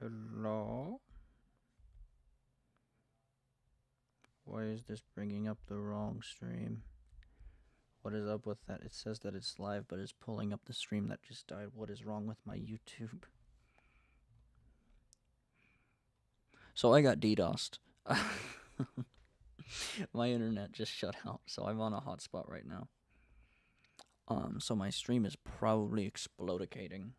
Hello? Why is this bringing up the wrong stream? What is up with that? It says that it's live, but it's pulling up the stream that just died. What is wrong with my YouTube? So I got DDoSed. My internet just shut out, so I'm on a hotspot right now. So my stream is probably explodicating.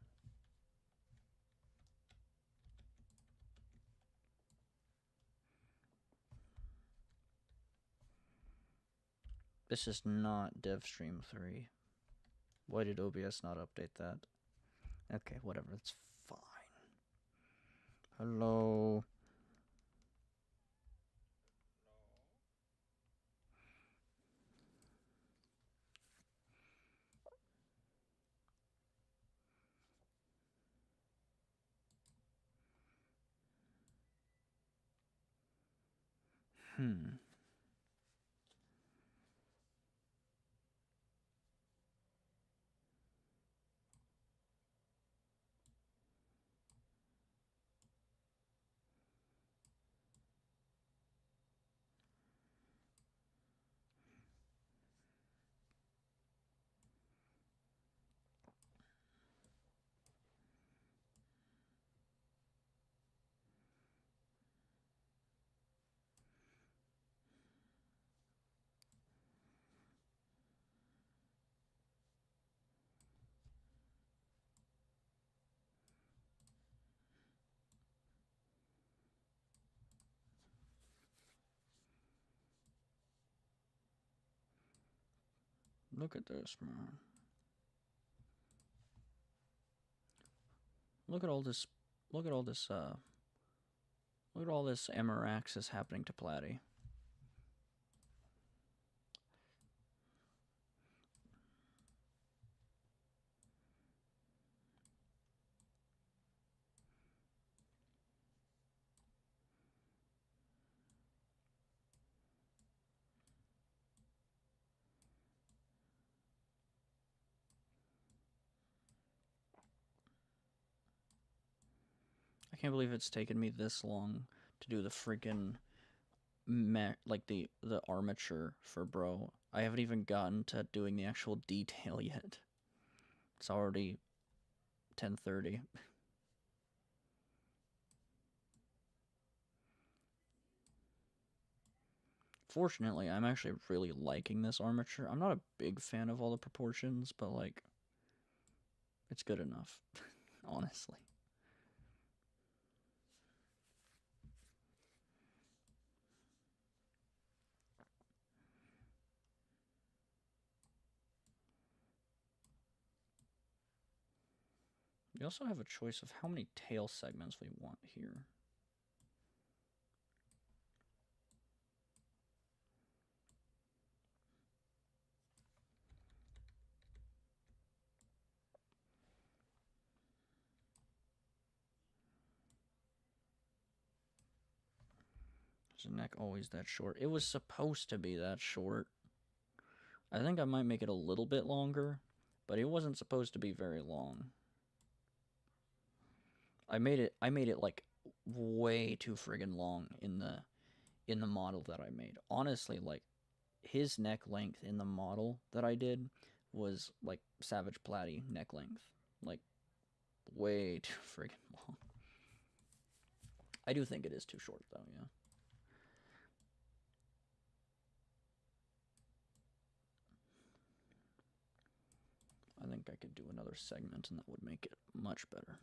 This is not DevStream 3. Why did OBS not update that? Okay, whatever, it's fine. Hello? Hmm. Look at this, man. Look at all this. Look at all this. Look at all this Emiraxis happening to Platy. I can't believe it's taken me this long to do the freaking like the armature for bro. I haven't even gotten to doing the actual detail yet. It's already 10:30. Fortunately, I'm actually really liking this armature. I'm not a big fan of all the proportions, but like it's good enough, honestly. We also have a choice of how many tail segments we want here. Is the neck always that short? It was supposed to be that short. I think I might make it a little bit longer, but it wasn't supposed to be very long. I made it like way too friggin' long in the model that I made. Honestly, like his neck length in the model that I did was like Savage Platy neck length. Like way too friggin' long. I do think it is too short though, yeah. I think I could do another segment and that would make it much better.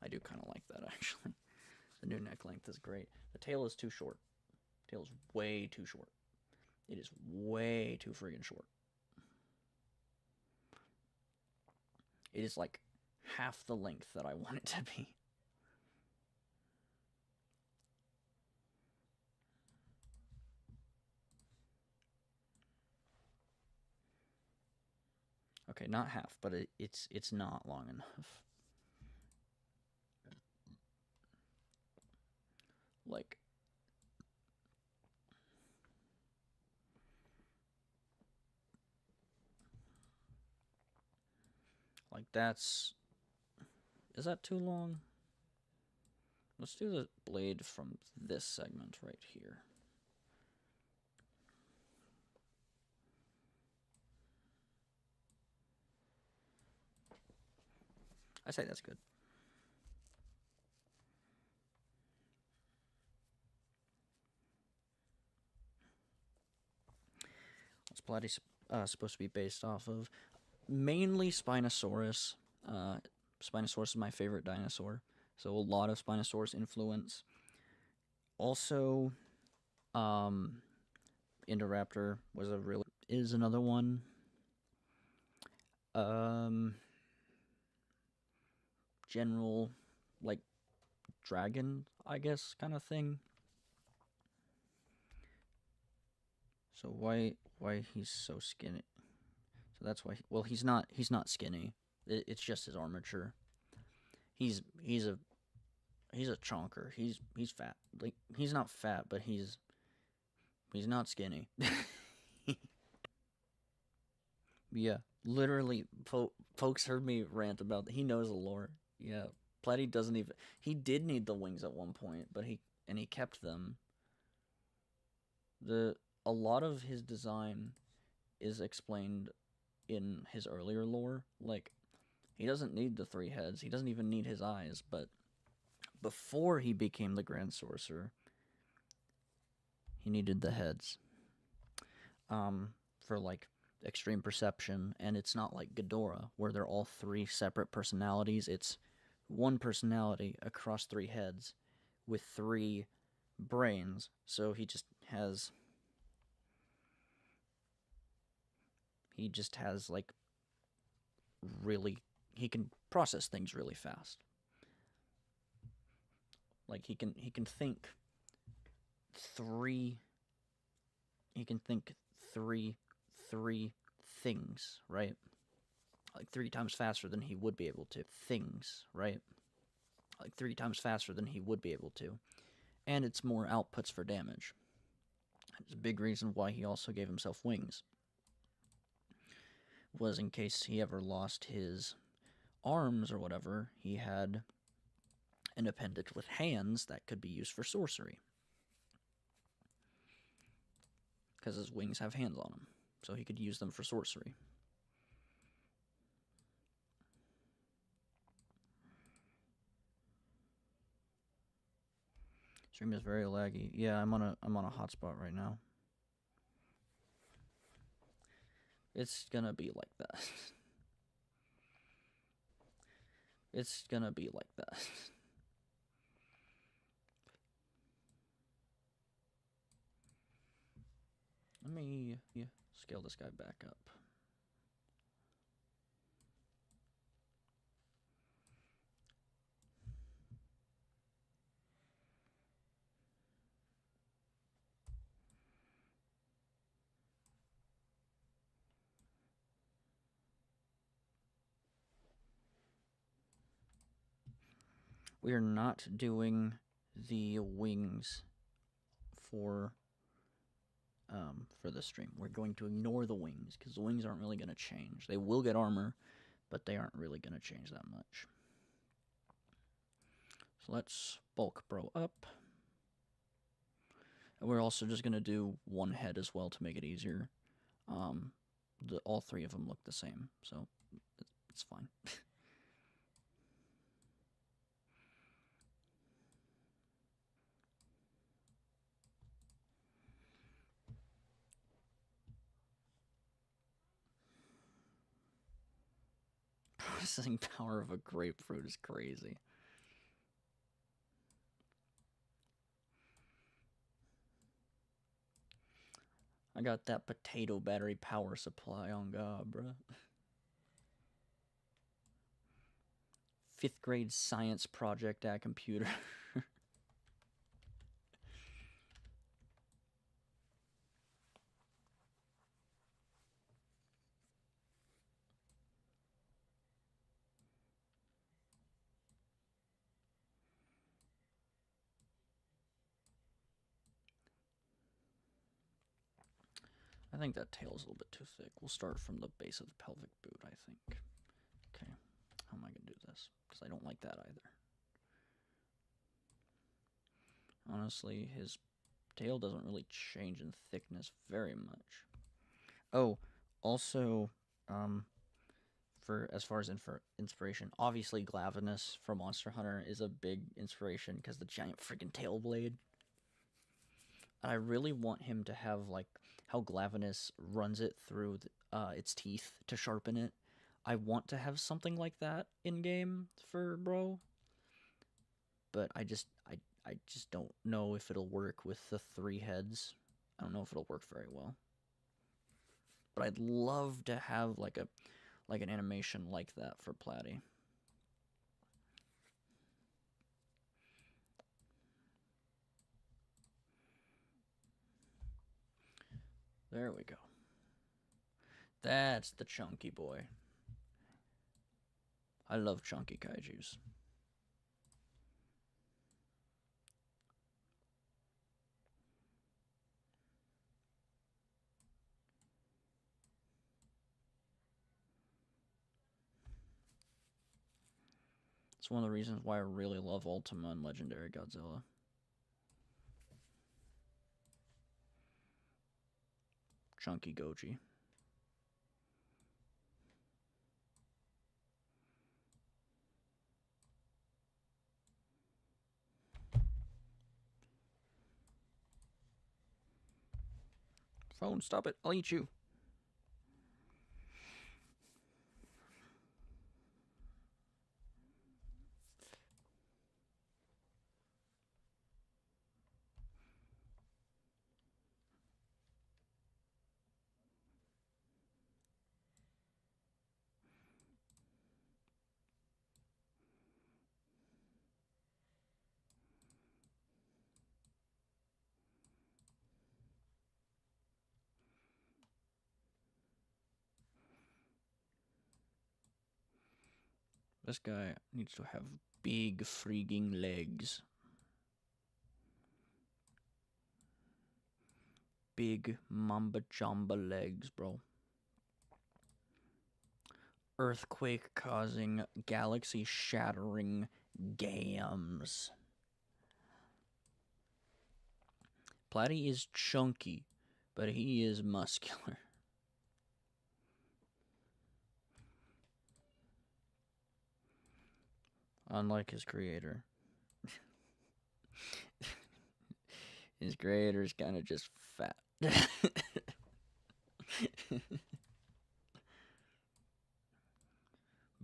I do kind of like that actually. The new neck length is great. The tail is too short. The tail is way too short. It is way too friggin' short. It is like half the length that I want it to be. Okay, not half, but it's not long enough. Like that's, is that too long? Let's do the blade from this segment right here. I say that's good. What's Pilates supposed to be based off of? Mainly Spinosaurus. Spinosaurus is my favorite dinosaur, so a lot of Spinosaurus influence. Also, Indoraptor was a really is another one. General, like dragon, I guess, kind of thing. So why he's so skinny? So that's why. Well, he's not skinny. It's just his armature. He's a chonker. He's fat. Like he's not fat, but he's not skinny. Yeah, literally, folks heard me rant about that. He knows the lore. Yeah, Platy doesn't even. He did need the wings at one point, but he kept them. A lot of his design is explained in his earlier lore. Like he doesn't need the three heads. He doesn't even need his eyes. But before he became the Grand Sorcerer, he needed the heads. For like extreme perception, and it's not like Ghidorah where they're all three separate personalities. It's one personality across three heads with three brains. So he just has like really, he can process things really fast. Like he can think three he can think three things, right? Like 3 times faster than he would be able to. Things, right? Like 3 times faster than he would be able to. And it's more outputs for damage. It's a big reason why he also gave himself wings. Was in case he ever lost his arms or whatever, he had an appendage with hands that could be used for sorcery. Because his wings have hands on them, so he could use them for sorcery. Stream is very laggy. Yeah, I'm on a hotspot right now. It's gonna be like that. It's gonna be like that. Let me scale this guy back up. We are not doing the wings for the stream. We're going to ignore the wings because the wings aren't really going to change. They will get armor, but they aren't really going to change that much. So let's bulk bro up. And we're also just going to do one head as well to make it easier. All three of them look the same, so it's fine. Processing power of a grapefruit is crazy. I got that potato battery power supply on God, bruh. 5th grade science project at computer. I think that tail's a little bit too thick. We'll start from the base of the pelvic boot, I think. Okay, how am I going to do this? Because I don't like that either. Honestly, his tail doesn't really change in thickness very much. Oh, also, for as far as inspiration, obviously Glavenus from Monster Hunter is a big inspiration because the giant freaking tail blade. And I really want him to have like how Glavenus runs it through its teeth to sharpen it. I want to have something like that in game for Bro, but I just don't know if it'll work with the 3 heads. I don't know if it'll work very well. But I'd love to have like an animation like that for Platy. There we go. That's the chunky boy. I love chunky kaijus. It's one of the reasons why I really love Ultima and Legendary Godzilla. Chunky Goji. Phone, stop it. I'll eat you. This guy needs to have big freaking legs. Big mamba jamba legs, bro. Earthquake causing, galaxy shattering gams. Platy is chunky, but he is muscular. Unlike his creator. His creator's kind of just fat.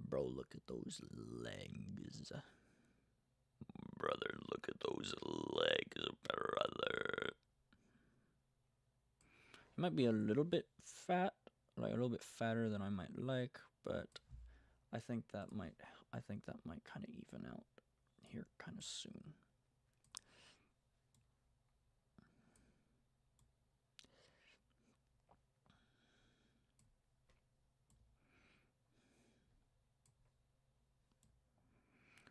Bro, look at those legs. Brother, look at those legs, brother. He might be a little bit fat, like a little bit fatter than I might like, but I think that might kind of even out here kind of soon.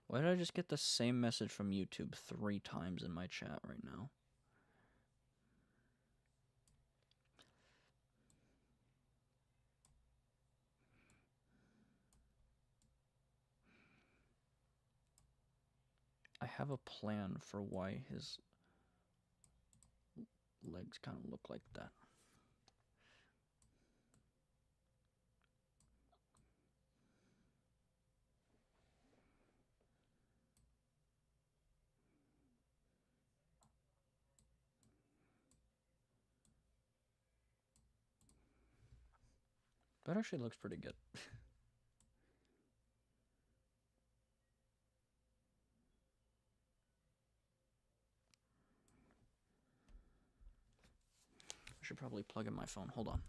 Why did I just get the same message from YouTube 3 times in my chat right now? I have a plan for why his legs kind of look like that. That actually looks pretty good. I should probably plug in my phone. Hold on.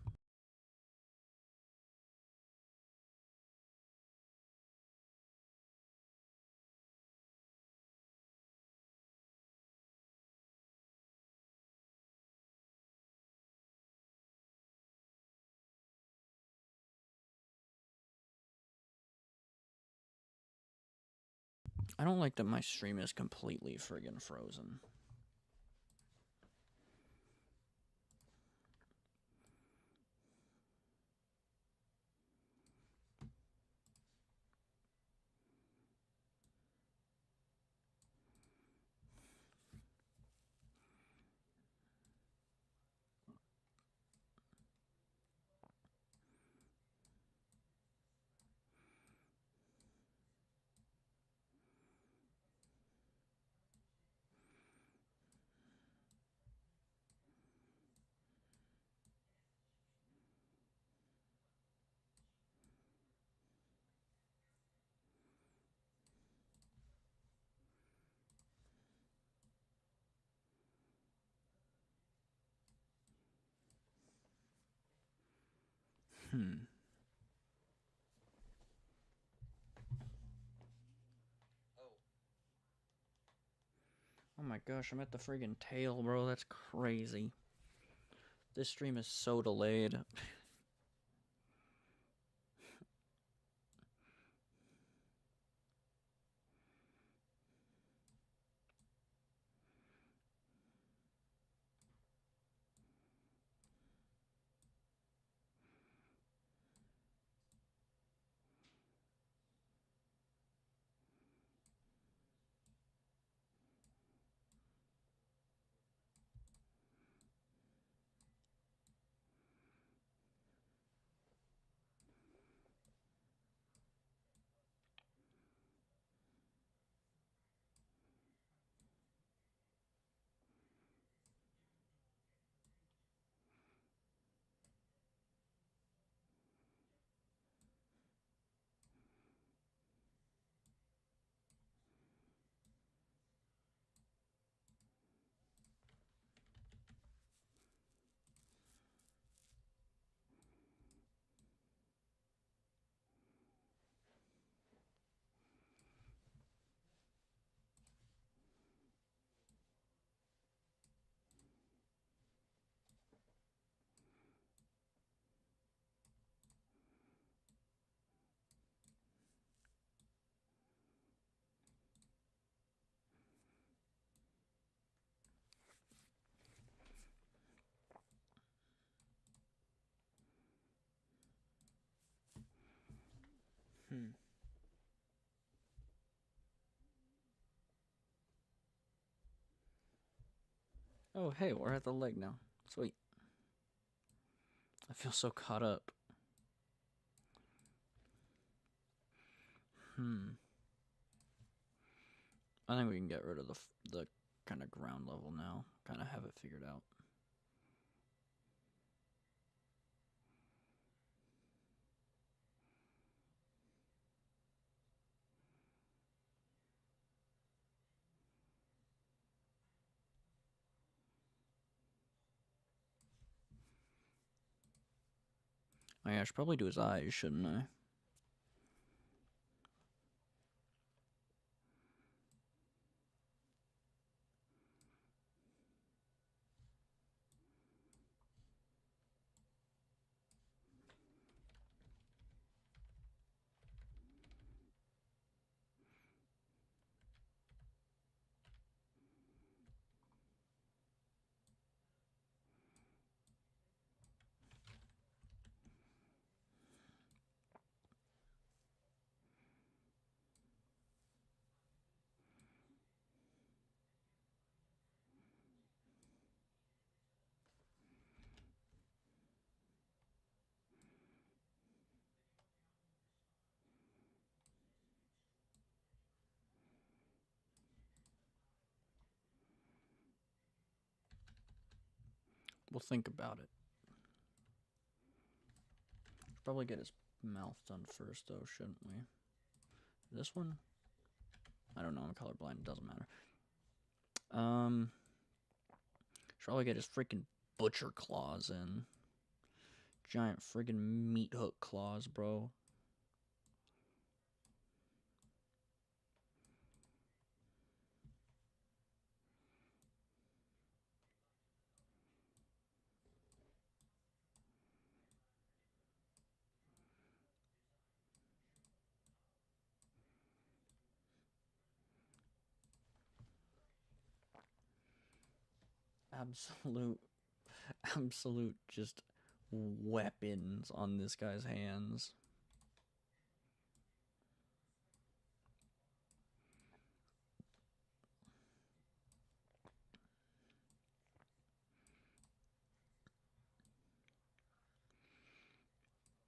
I don't like that my stream is completely friggin' frozen. Hmm. Oh my gosh, I'm at the friggin' tail, bro. That's crazy. This stream is so delayed. Hmm. Oh, hey, we're at the leg now. Sweet. I feel so caught up. Hmm. I think we can get rid of the kind of ground level now. Kind of have it figured out. Oh yeah, I should probably do his eyes, shouldn't I? We'll think about it. Should probably get his mouth done first, though, shouldn't we? This one? I don't know. I'm colorblind. It doesn't matter. Should probably get his freaking butcher claws in. Giant friggin' meat hook claws, bro. Absolute, absolute just weapons on this guy's hands.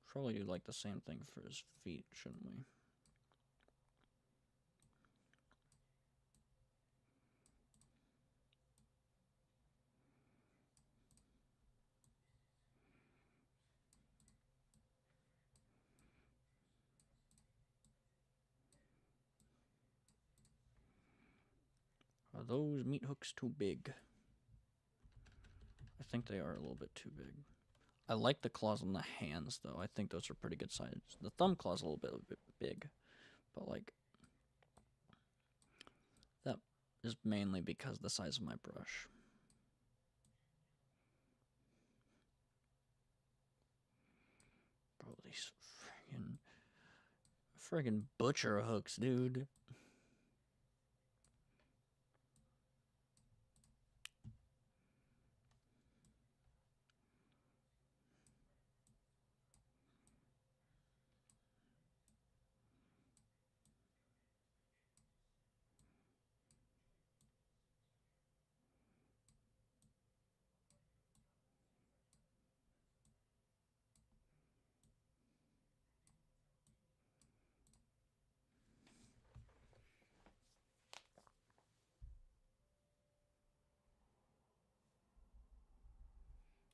Probably do like the same thing for his feet, shouldn't we? Are those meat hooks too big? I think they are a little bit too big. I like the claws on the hands though. I think those are pretty good sizes. The thumb claw's a little bit big, but like that is mainly because of the size of my brush. Bro, these friggin' butcher hooks, dude.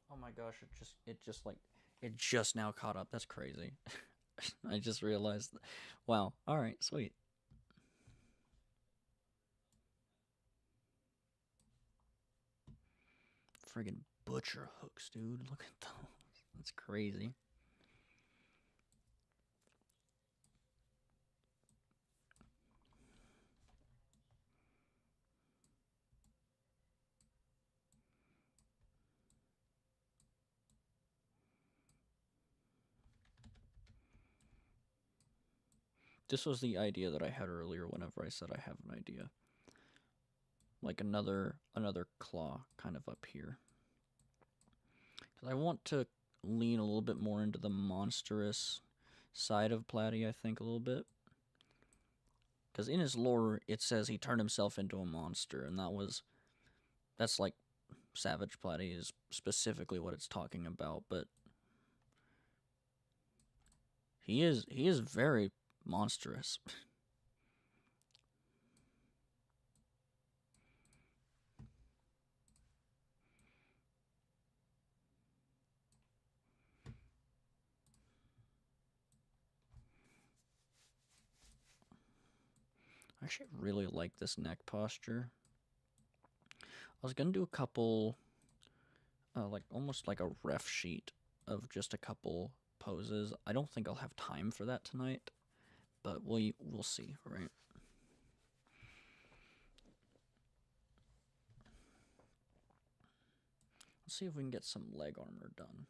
Oh my gosh, it just now caught up. That's crazy. I just realized. Wow. All right, sweet. Friggin' butcher hooks, dude. Look at those. That's crazy. This was the idea that I had earlier whenever I said I have an idea. Like another claw kind of up here. Cuz I want to lean a little bit more into the monstrous side of Platy, I think a little bit. Cuz in his lore it says he turned himself into a monster, and that's like Savage Platy is specifically what it's talking about, but he is very monstrous. I actually really like this neck posture. I was gonna do a couple, like almost like a ref sheet of just a couple poses. I don't think I'll have time for that tonight, but we'll see, right? Let's see if we can get some leg armor done.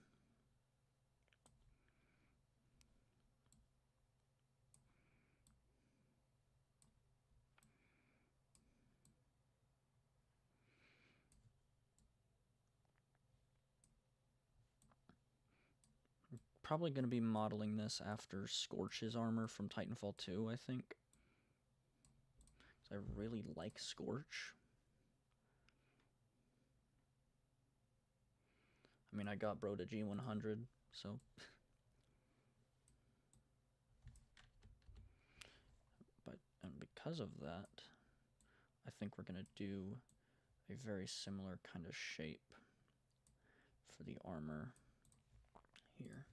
Probably going to be modeling this after Scorch's armor from Titanfall 2, I think. I really like Scorch. I mean, I got bro to G100, so... and because of that, I think we're going to do a very similar kind of shape for the armor here.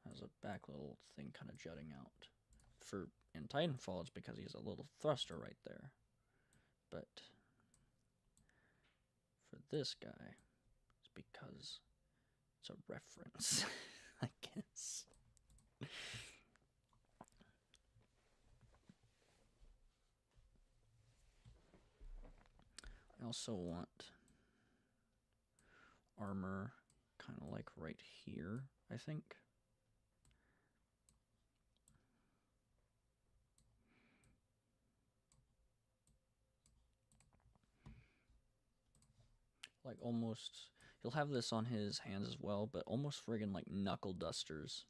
Has a back little thing kind of jutting out. In Titanfall, it's because he has a little thruster right there. But for this guy, it's because it's a reference, I guess. I also want armor kind of like right here, I think. Like almost, he'll have this on his hands as well, but almost friggin' like knuckle dusters.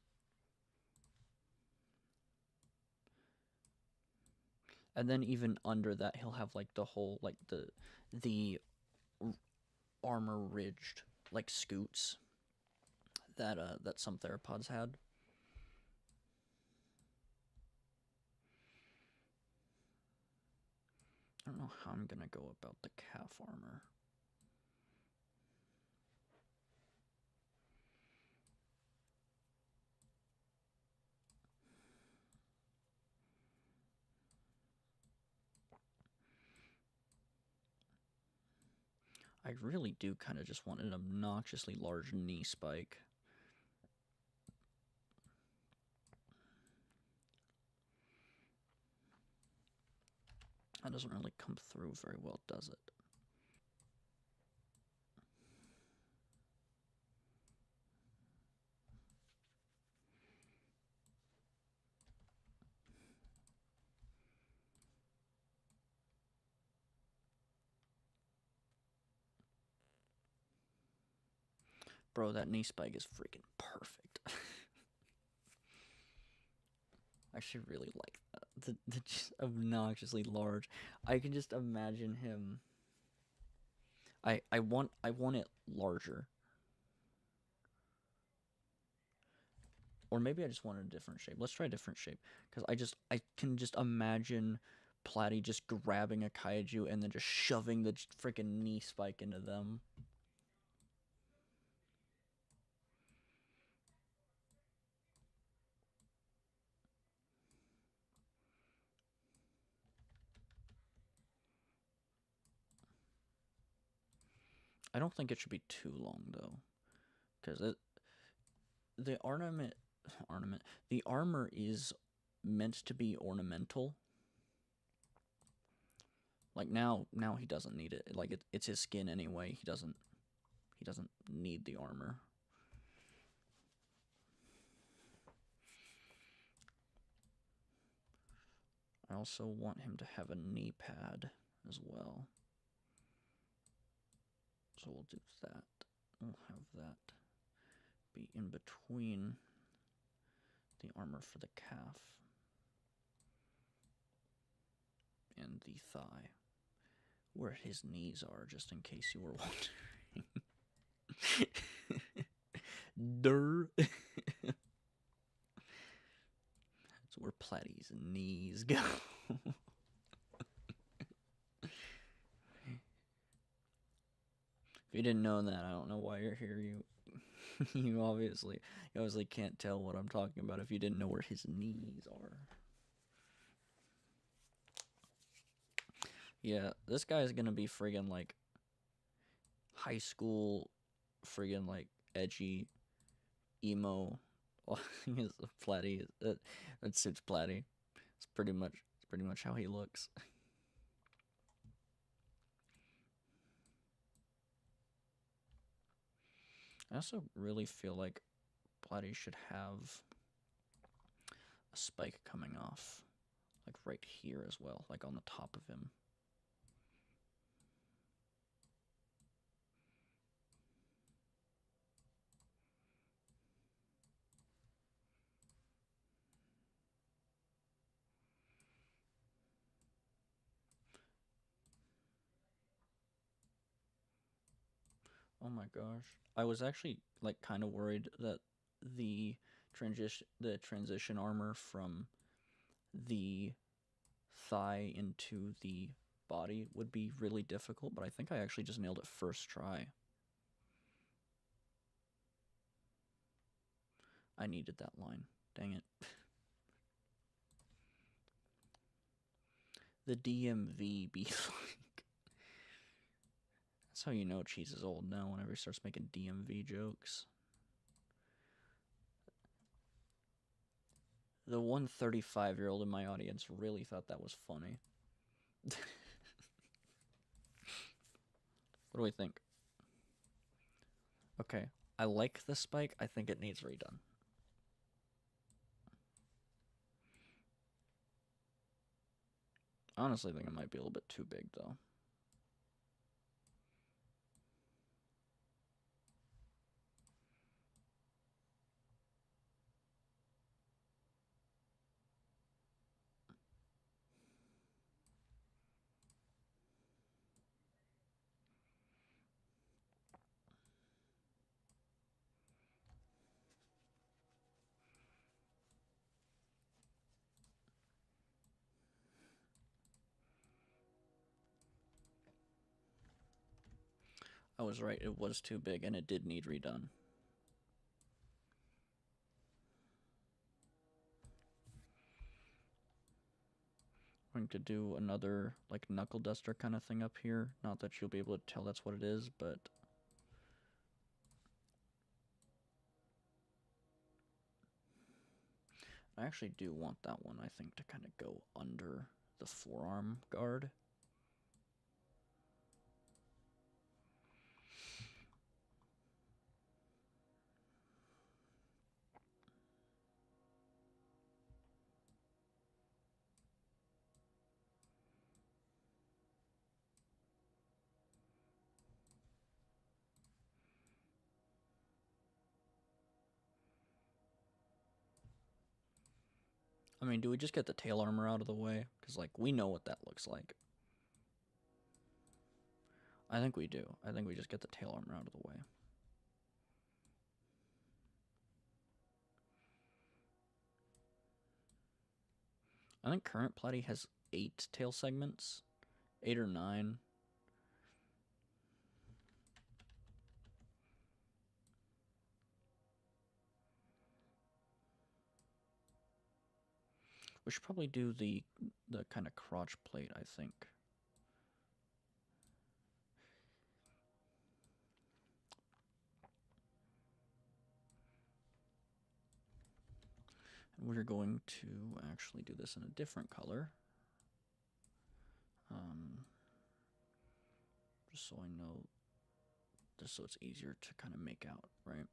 And then even under that, he'll have like the whole, like the armor ridged like scoots that some theropods had. I don't know how I'm gonna go about the calf armor. I really do kind of just want an obnoxiously large knee spike. That doesn't really come through very well, does it? Bro, that knee spike is freaking perfect. I actually really like that. The just obnoxiously large. I can just imagine him. I want it larger. Or maybe I just want a different shape. Let's try a different shape. Because I can just imagine Platy just grabbing a kaiju and then just shoving the freaking knee spike into them. I don't think it should be too long though. Because the ornament the armor is meant to be ornamental. Like now he doesn't need it. Like it's his skin anyway. He doesn't need the armor. I also want him to have a knee pad as well. So we'll do that. We'll have that be in between the armor for the calf and the thigh, where his knees are, just in case you were wondering. Durr. That's where Platy's knees go. If you didn't know that, I don't know why you're here. You obviously can't tell what I'm talking about if you didn't know where his knees are. Yeah, this guy's gonna be friggin' like high school, friggin' like edgy, emo. He's Platy. That suits Platy. It's pretty much how he looks. I also really feel like Platy should have a spike coming off, like right here as well, like on the top of him. Oh my gosh. I was actually like kind of worried that the transition armor from the thigh into the body would be really difficult, but I think I actually just nailed it first try. I needed that line. Dang it. The DMV be like. That's how you know Cheese is old now, whenever he starts making DMV jokes. The 135-year-old in my audience really thought that was funny. What do we think? Okay, I like the spike. I think it needs redone. I honestly think it might be a little bit too big, though. I was right, it was too big, and it did need redone. going to do another like knuckle duster kind of thing up here. Not that you'll be able to tell that's what it is, but I actually do want that one, I think, to kind of go under the forearm guard. I mean, do we just get the tail armor out of the way? Because, like, we know what that looks like. I think we do. I think we just get the tail armor out of the way. I think current Platy has 8 tail segments. 8 or 9. We should probably do the kind of crotch plate, I think. And we're going to actually do this in a different color. Just so I know, just so it's easier to kind of make out, right?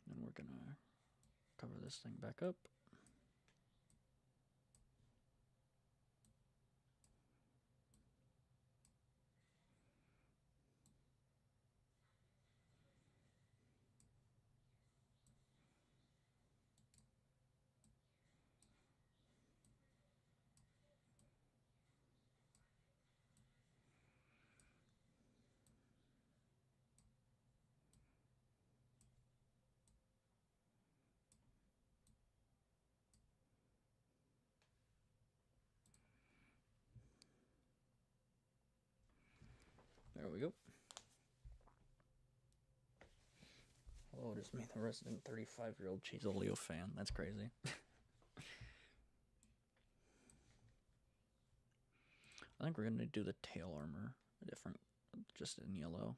Then we're gonna cover this thing back up. There we go. Oh, just me, the resident 35-year-old Cheeseolio fan. That's crazy. I think we're gonna do the tail armor, a different, just in yellow.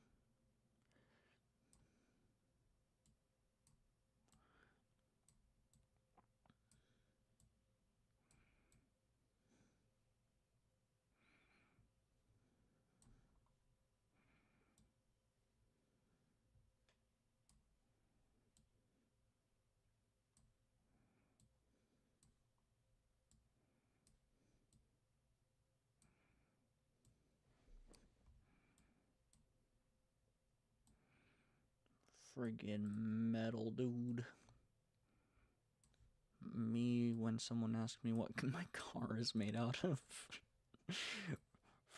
Friggin' metal, dude. Me, when someone asks me what my car is made out of.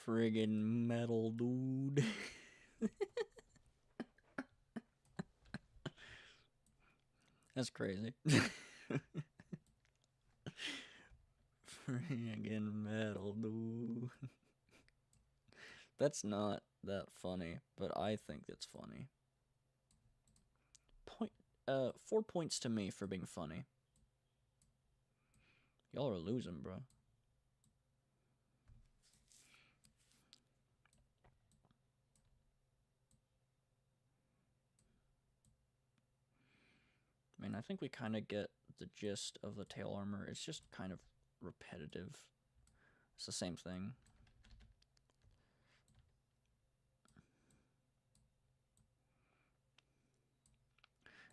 Friggin' metal, dude. That's crazy. Friggin' metal, dude. That's not that funny, but I think it's funny. 4 points to me for being funny. Y'all are losing, bro. I mean, I think we kind of get the gist of the tail armor. It's just kind of repetitive. It's the same thing.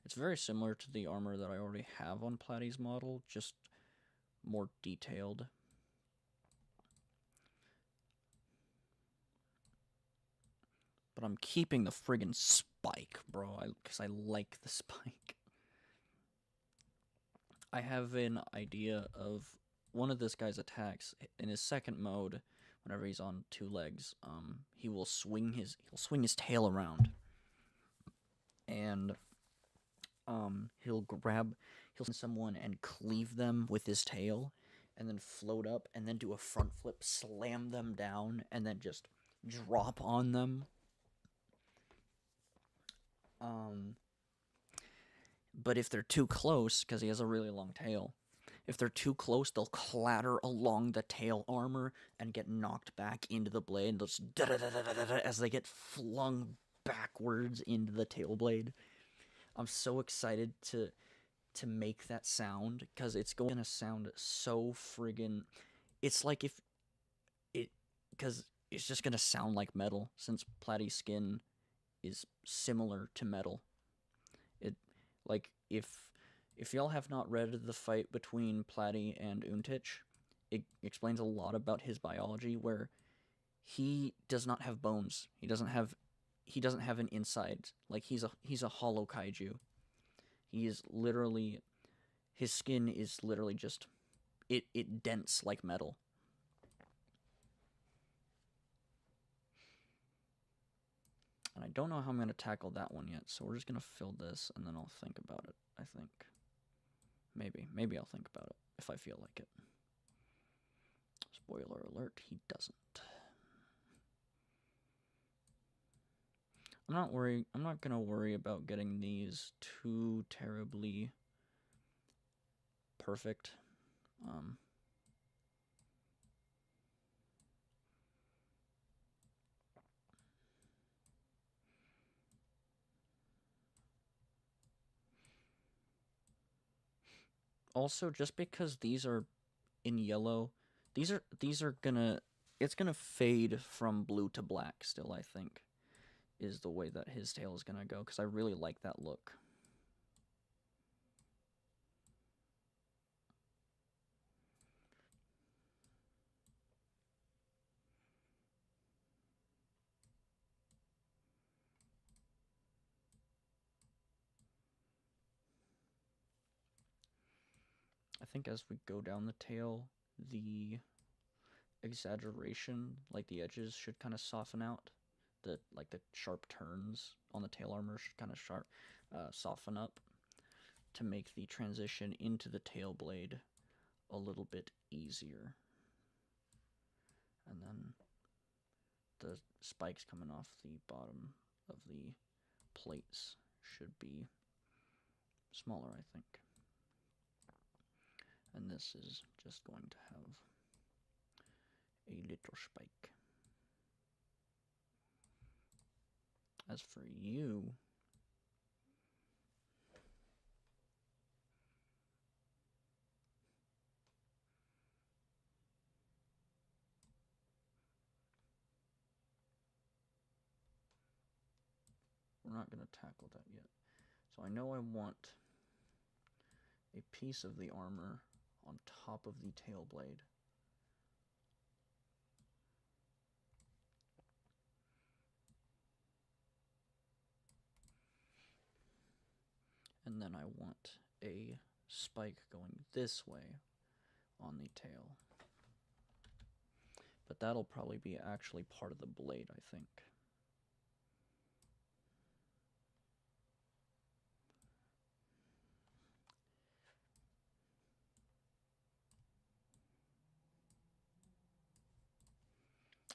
It's very similar to the armor that I already have on Platy's model, just more detailed. But I'm keeping the friggin' spike, bro, because I like the spike. I have an idea of one of this guy's attacks in his second mode. Whenever he's on two legs, he'll swing his tail around, and he'll send someone and cleave them with his tail, and then float up, and then do a front flip, slam them down, and then just drop on them. But if they're too close, because he has a really long tail, if they're too close, they'll clatter along the tail armor and get knocked back into the blade. Just as they get flung backwards into the tail blade. I'm so excited to make that sound, because it's going to sound so friggin'... It's like if it... Because it's just going to sound like metal, since Platy's skin is similar to metal. Like, if y'all have not read the fight between Platy and Untich, it explains a lot about his biology, where he does not have bones. He doesn't have an inside. Like, he's a hollow kaiju. He is literally... His skin is literally just... It dents like metal. And I don't know how I'm going to tackle that one yet, so we're just going to fill this, and then I'll think about it, I think. Maybe I'll think about it, if I feel like it. Spoiler alert, he doesn't. I'm not going to worry about getting these too terribly perfect. Also, just because these are in yellow, these are gonna... It's gonna fade from blue to black still, I think, is the way that his tail is gonna go, because I really like that look. I think as we go down the tail, the exaggeration, like the edges, should kind of soften out. The sharp turns on the tail armor should kind of soften up to make the transition into the tail blade a little bit easier. And then the spikes coming off the bottom of the plates should be smaller, I think. And this is just going to have a little spike. As for you, we're not going to tackle that yet. So I know I want a piece of the armor on top of the tail blade. And then I want a spike going this way on the tail. But that'll probably be actually part of the blade, I think.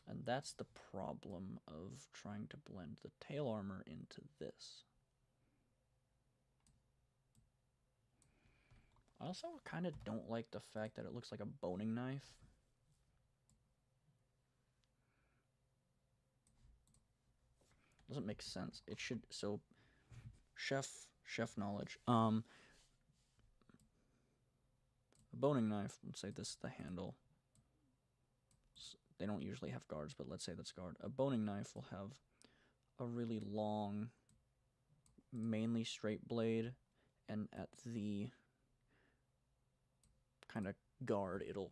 And that's the problem of trying to blend the tail armor into this. I also kind of don't like the fact that it looks like a boning knife. Doesn't make sense. It should... So, chef knowledge. A boning knife, let's say this is the handle. They don't usually have guards, but let's say that's guard. A boning knife will have a really long, mainly straight blade, and at the kind of guard, it'll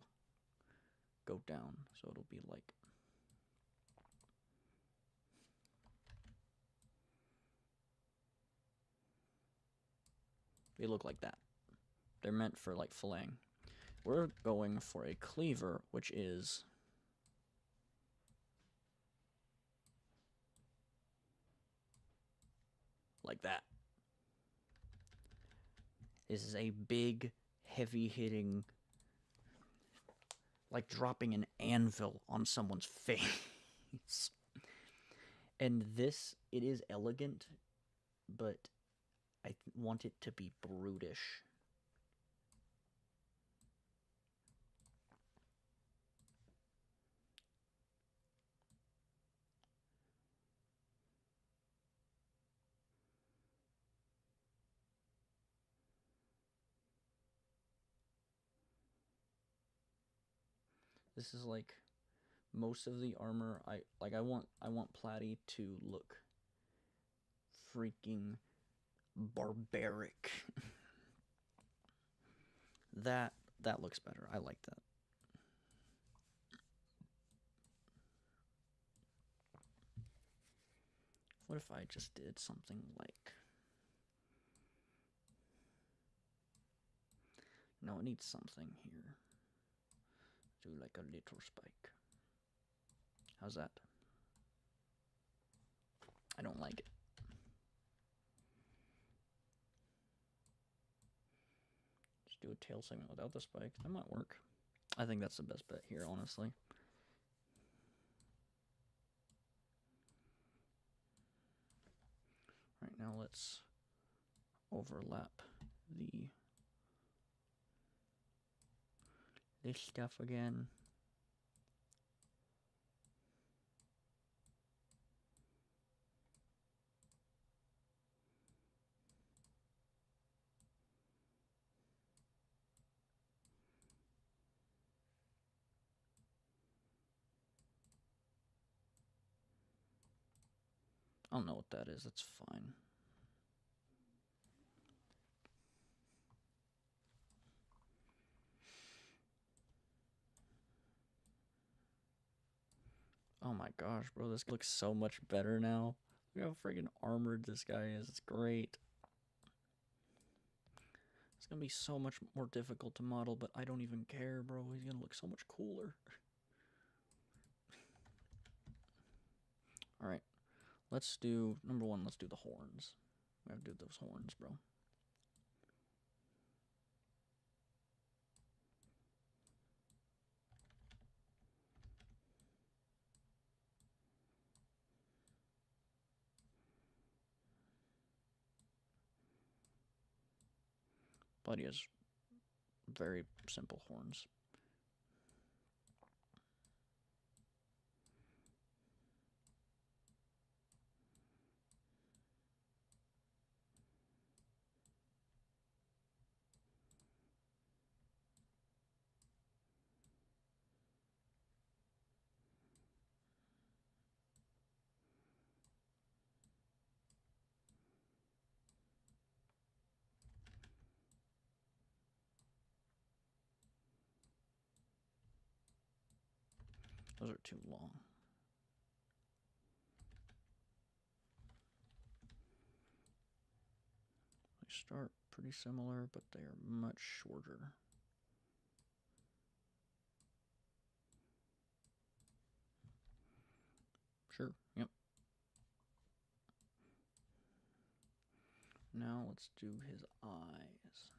go down. So it'll be like... They look like that. They're meant for like filleting. We're going for a cleaver, which is like that. This is a big, heavy-hitting, like dropping an anvil on someone's face. And this, it is elegant, but I want it to be brutish. This is like most of the armor. I want Platy to look freaking barbaric. that looks better. I like that. What if I just did something like... No, it needs something here. Do like a little spike. How's that? I don't like it. Just do a tail segment without the spike. That might work. I think that's the best bet here, honestly. Right, now let's overlap this stuff again. I don't know what that is. That's fine. Oh my gosh, bro. This looks so much better now. Look how freaking armored this guy is. It's great. It's gonna be so much more difficult to model, but I don't even care, bro. He's gonna look so much cooler. Alright. Let's do, number one, let's do the horns. We have to do those horns, bro. But he has very simple horns. Those are too long. They start pretty similar, but they are much shorter. Sure, yep. Now let's do his eyes.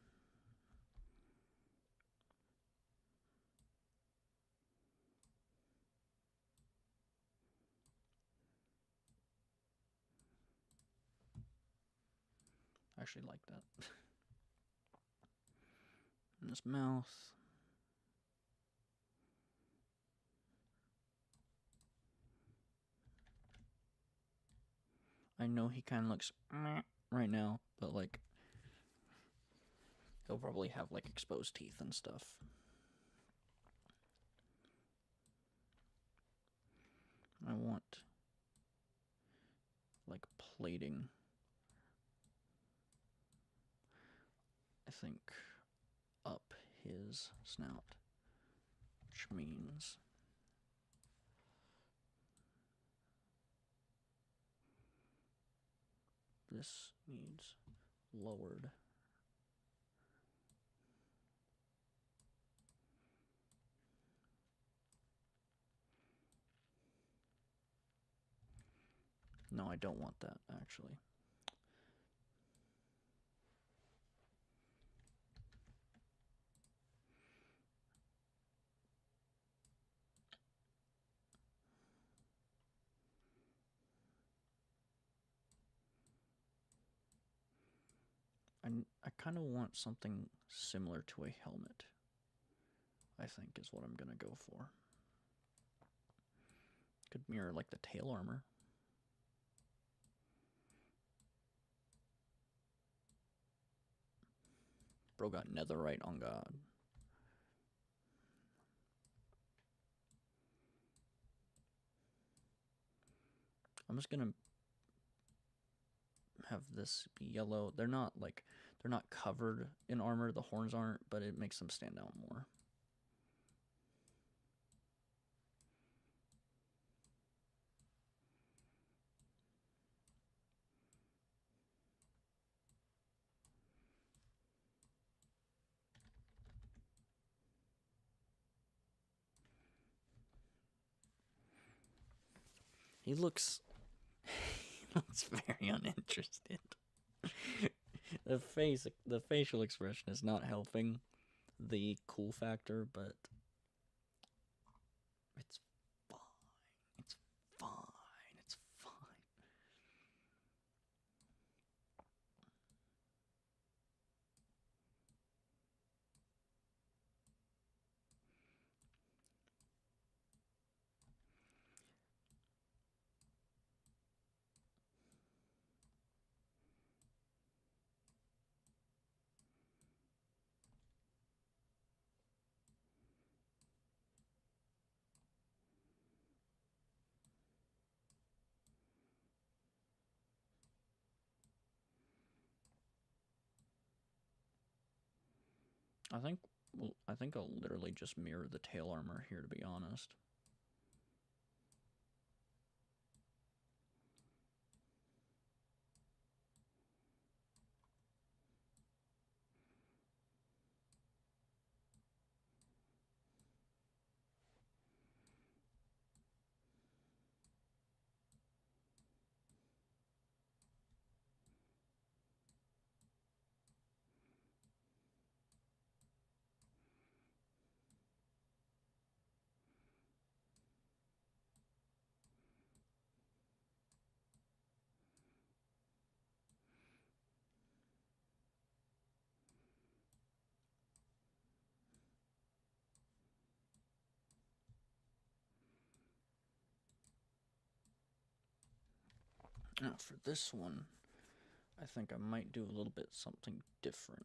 I actually like that. And his mouth. I know he kind of looks meh right now, but like he'll probably have like exposed teeth and stuff. I want like plating. I think up his snout, which means this needs lowered No, I don't want that, actually. I kind of want something similar to a helmet, I think, is what I'm going to go for. Could mirror, like, the tail armor. Bro got netherite on God. I'm just gonna have this be yellow. They're not covered in armor. The horns aren't, but it makes them stand out more. He looks very uninterested. The facial expression is not helping the cool factor, but it's fine. It's fine. It's fine. I think I think I'll literally just mirror the tail armor here, to be honest. Now for this one, I think I might do a little bit something different.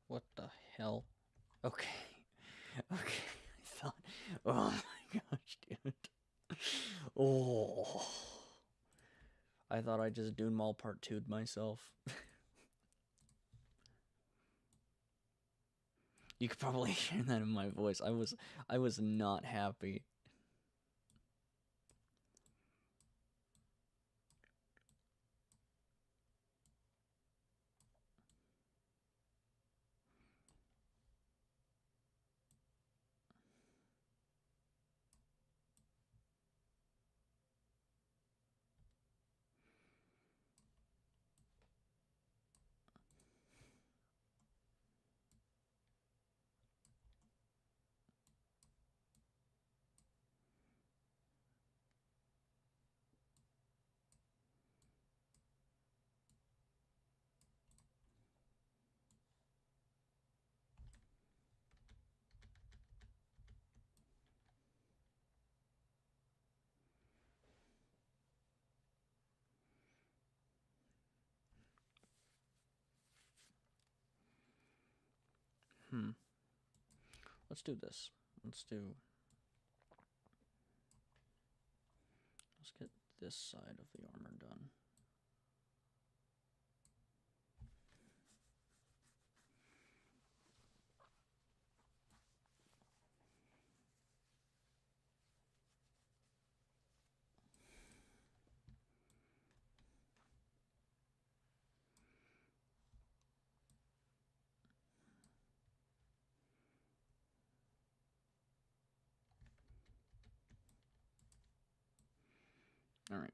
What the hell? Okay. Okay. I thought. Oh my gosh, dude. Oh. I thought I just Dune Mall Part 2'd myself. You could probably hear that in my voice. I was not happy. Hmm. Let's do this. Let's get this side of the armor done. All right.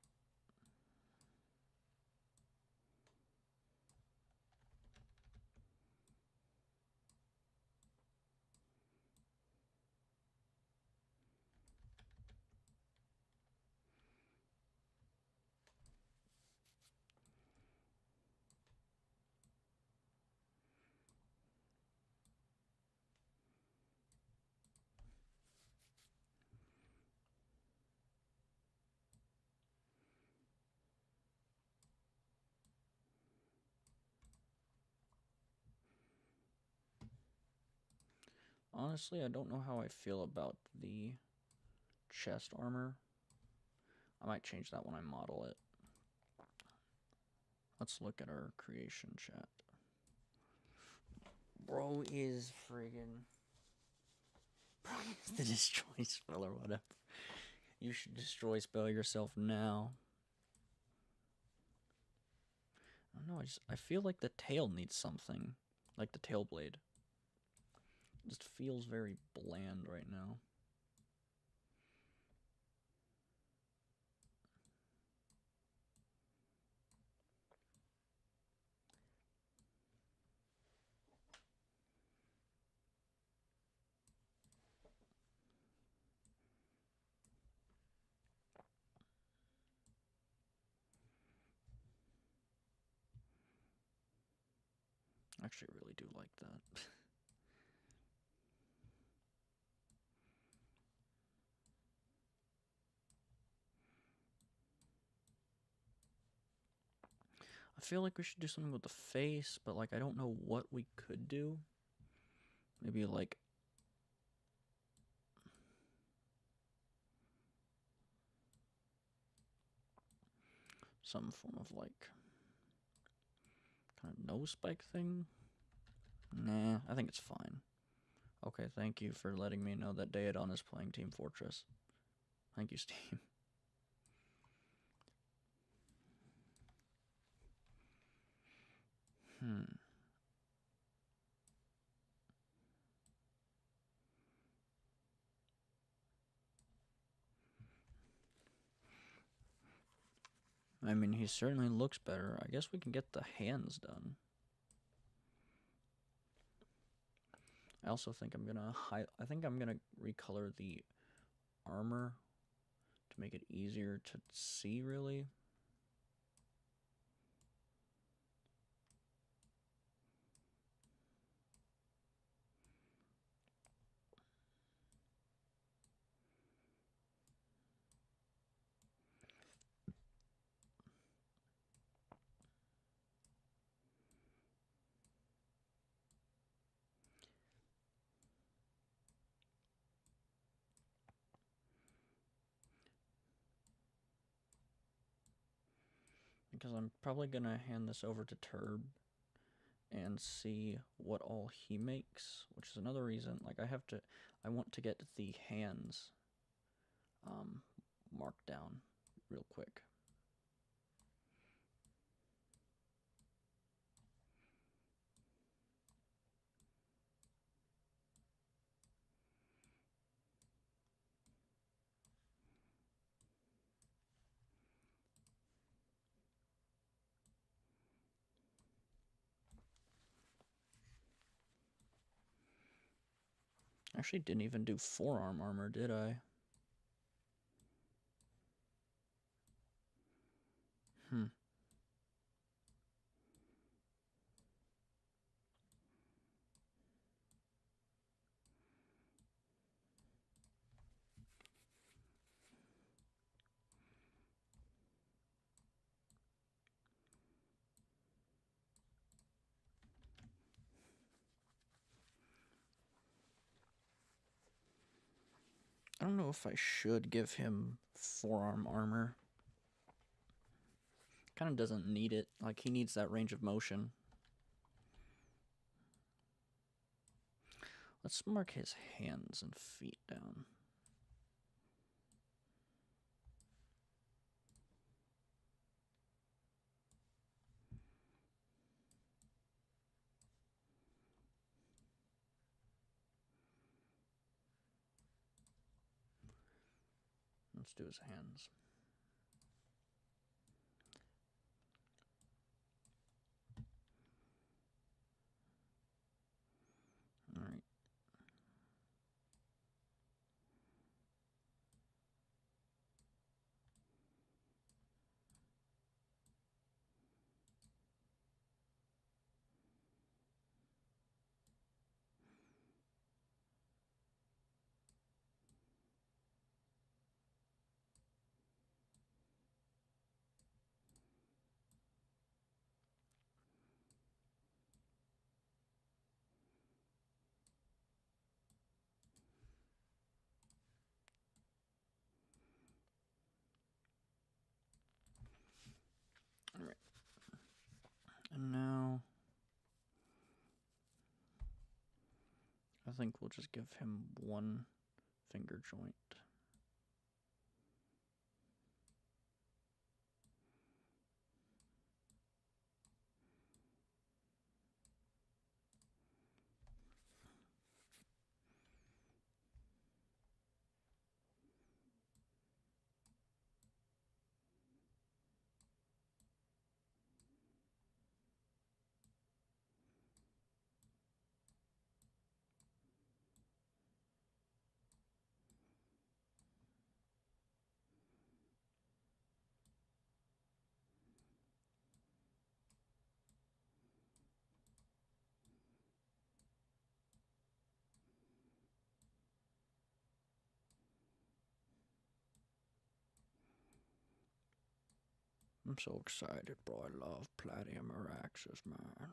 Honestly, I don't know how I feel about the chest armor. I might change that when I model it. Let's look at our creation chat. Bro is friggin'. Bro is the destroy spell or whatever. You should destroy spell yourself now. I don't know, I feel like the tail needs something. Like the tail blade. It just feels very bland right now. I actually really do like that. I feel like we should do something with the face, but like I don't know what we could do. Maybe like some form of like kind of nose spike thing. Nah, I think it's fine. Okay, thank you for letting me know that Daedon is playing Team Fortress. Thank you, Steam. I mean, he certainly looks better. I guess we can get the hands done. I also think I'm gonna recolor the armor to make it easier to see, really. Because I'm probably gonna hand this over to Turb and see what all he makes, which is another reason. Like I want to get the hands marked down real quick. Actually, didn't even do forearm armor, did I? I don't know if I should give him forearm armor. Kind of doesn't need it. Like, he needs that range of motion. Let's mark his hands and feet down. Let's do his hands. All right. All right. And now I think we'll just give him one finger joint. I'm so excited, bro. I love Platinum Araxes, man.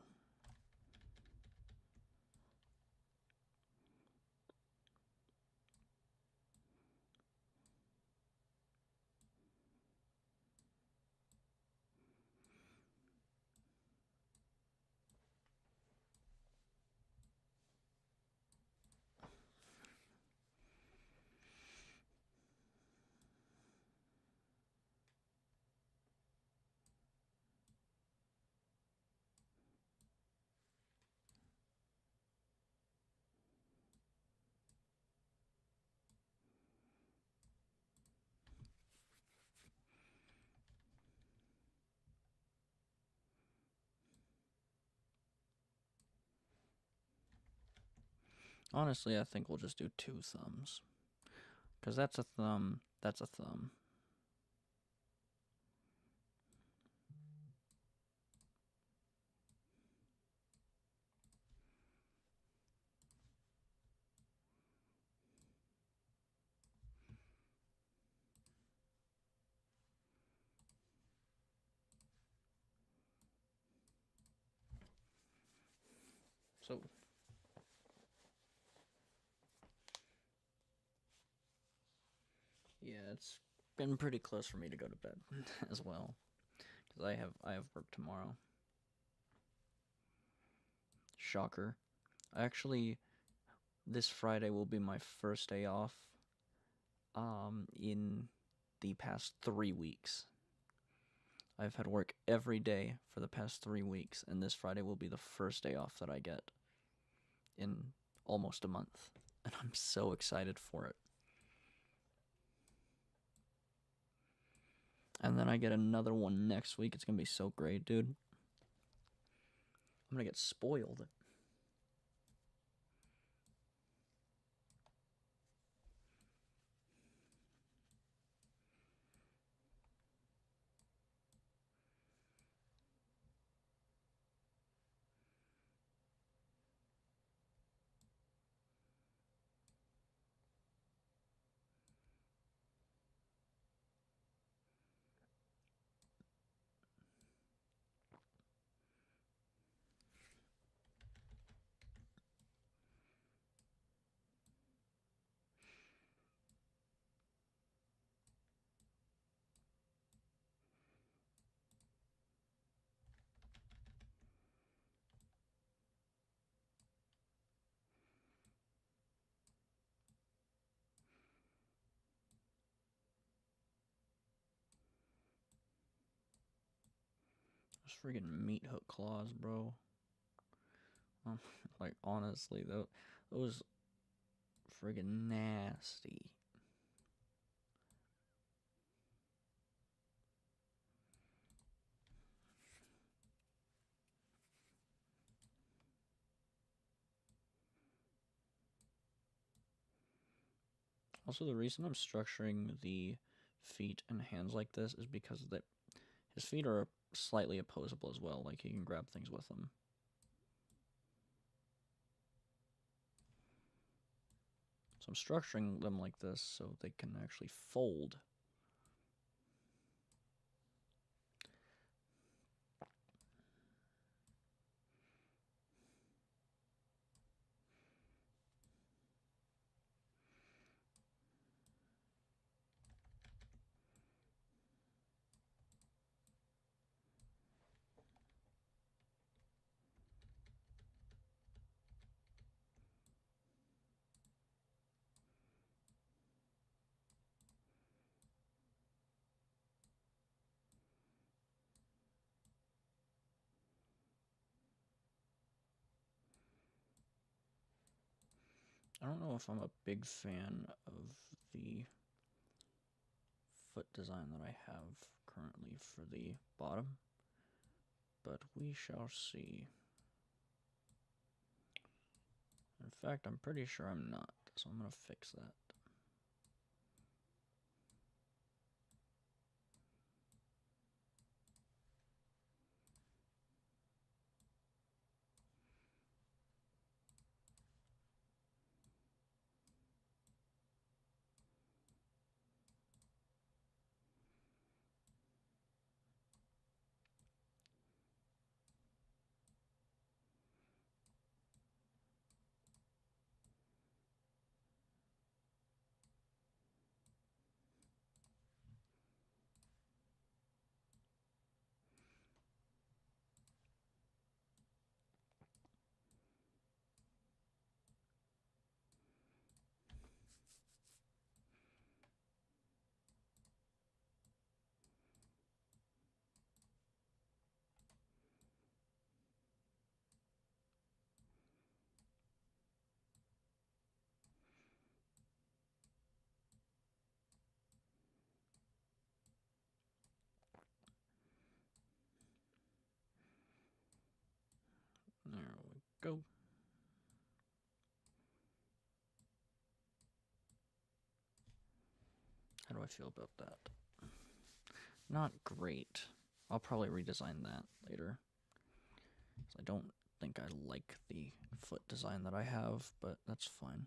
Honestly, I think we'll just do 2 thumbs. Because that's a thumb, that's a thumb. So, yeah, it's been pretty close for me to go to bed as well. Because I have work tomorrow. Shocker. Actually, this Friday will be my first day off in the past 3 weeks. I've had work every day for the past 3 weeks, and this Friday will be the first day off that I get in almost a month. And I'm so excited for it. And then I get another one next week. It's gonna be so great, dude. I'm gonna get spoiled. Friggin' meat hook claws, bro. Like, honestly, though, those friggin' nasty. Also, the reason I'm structuring the feet and hands like this is because that his feet are slightly opposable as well. Like, he can grab things with them. So I'm structuring them like this so they can actually fold. I don't know if I'm a big fan of the foot design that I have currently for the bottom, but we shall see. In fact, I'm pretty sure I'm not, so I'm going to fix that. There we go. How do I feel about that? Not great. I'll probably redesign that later. I don't think I like the foot design that I have, but that's fine.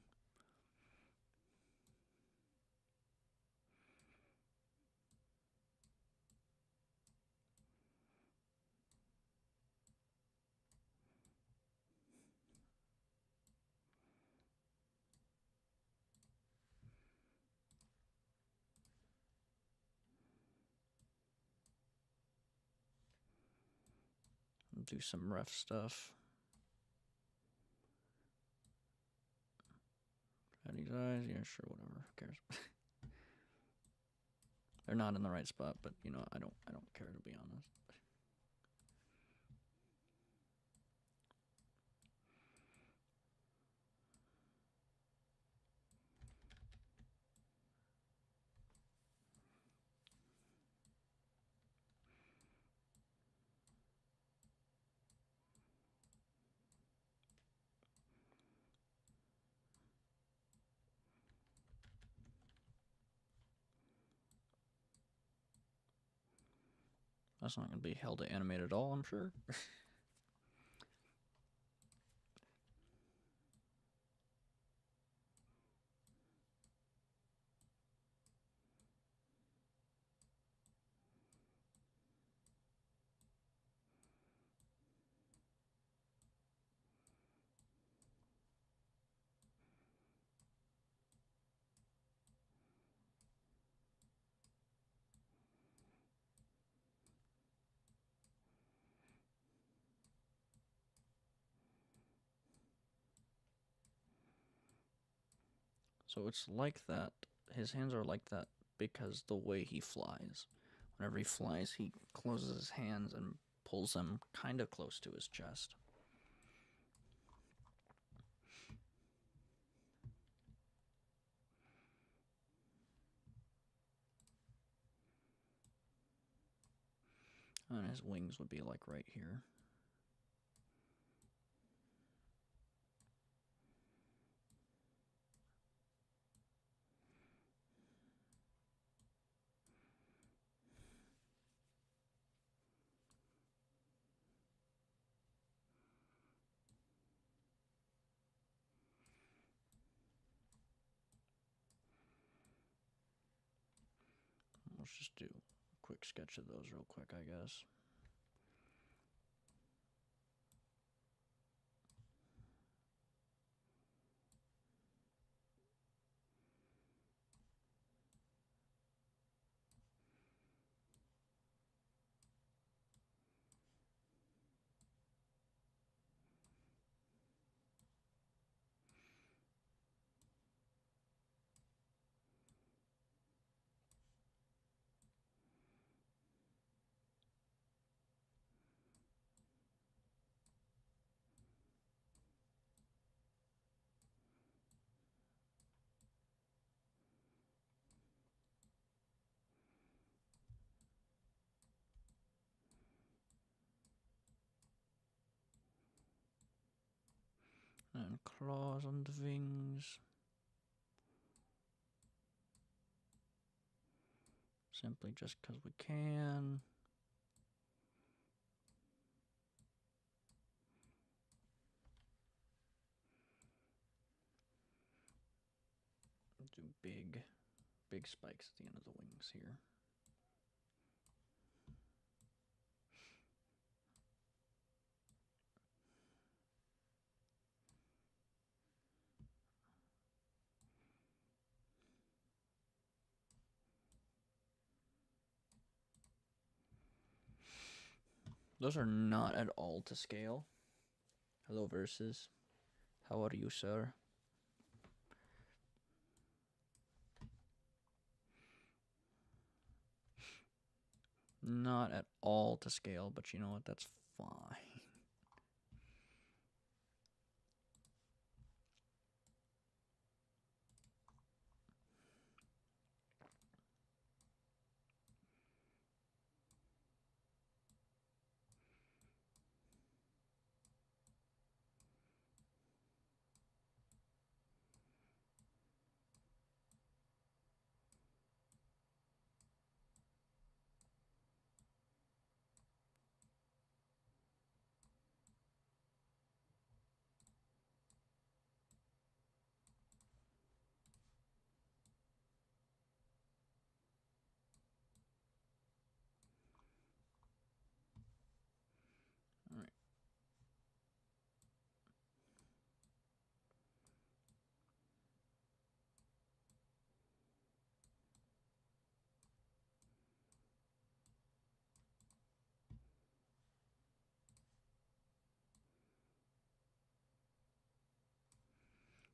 Do some rough stuff. Eddie's eyes, yeah, sure, whatever. Who cares? They're not in the right spot, but you know, I don't care, to be honest. That's not going to be hell to animate at all, I'm sure. So it's like that. His hands are like that because the way he flies. Whenever he flies, he closes his hands and pulls them kind of close to his chest. And his wings would be like right here. Let's just do a quick sketch of those real quick, I guess. And claws on the wings. Simply just because we can. Do big spikes at the end of the wings here. Those are not at all to scale. Hello, Versus. How are you, sir? Not at all to scale, but you know what? That's fine. All right.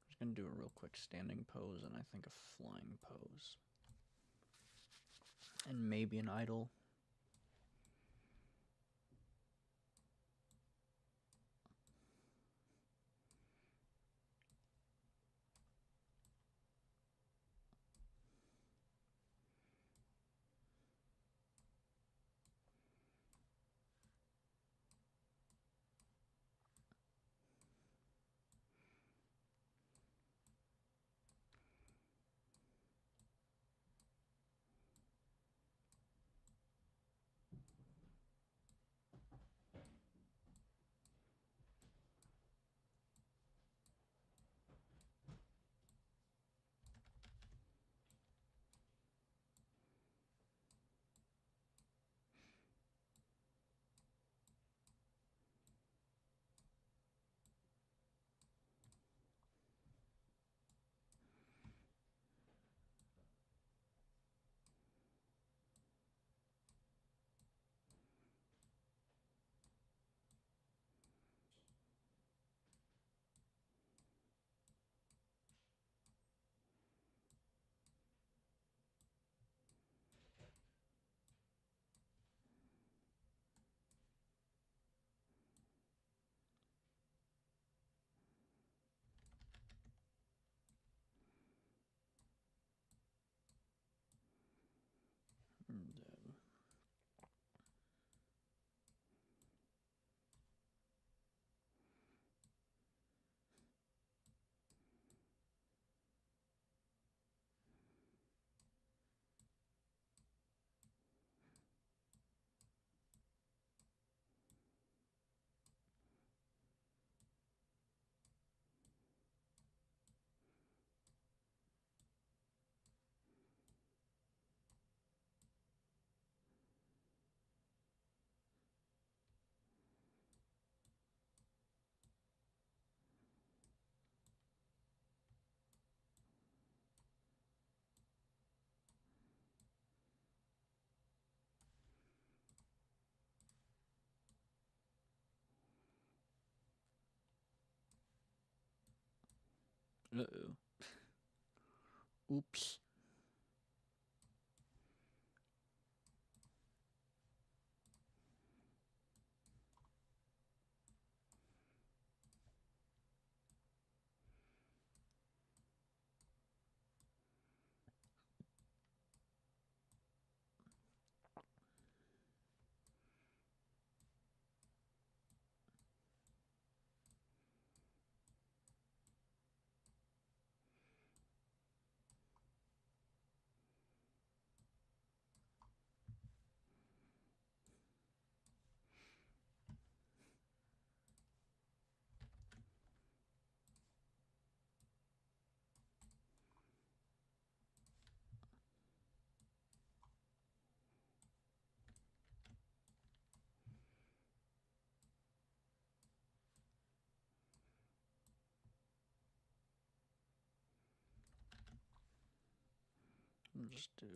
Just gonna do a real quick standing pose and I think a flying pose. And maybe an idle. Uh-oh. Oops. Just do.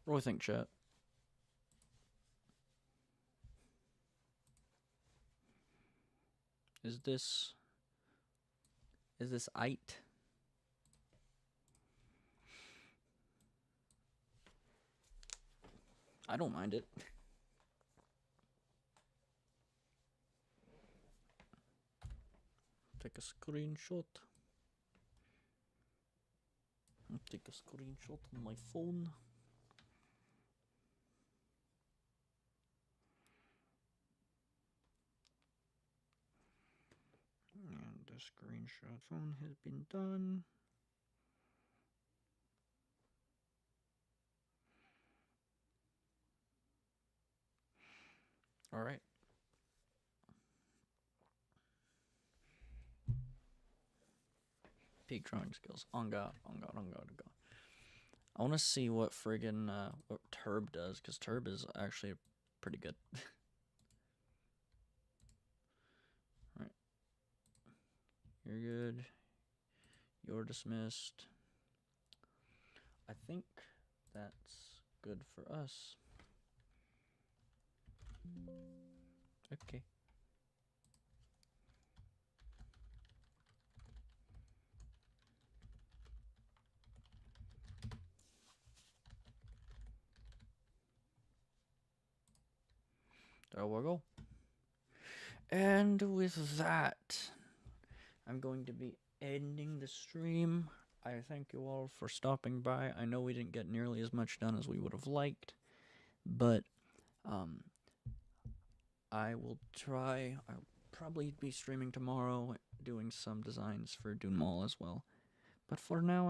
What do I think, chat? Is this it? I don't mind it. Take a screenshot. I'll take a screenshot on my phone. And the screenshot phone has been done. All right. Peak drawing skills. On God. I want to see what friggin' what Turb does, because Turb is actually pretty good. Alright. You're good. You're dismissed. I think that's good for us. Okay. There we go. And with that, I'm going to be ending the stream. I thank you all for stopping by. I know we didn't get nearly as much done as we would have liked, but I will try. I'll probably be streaming tomorrow, doing some designs for Dune Mall as well. But for now,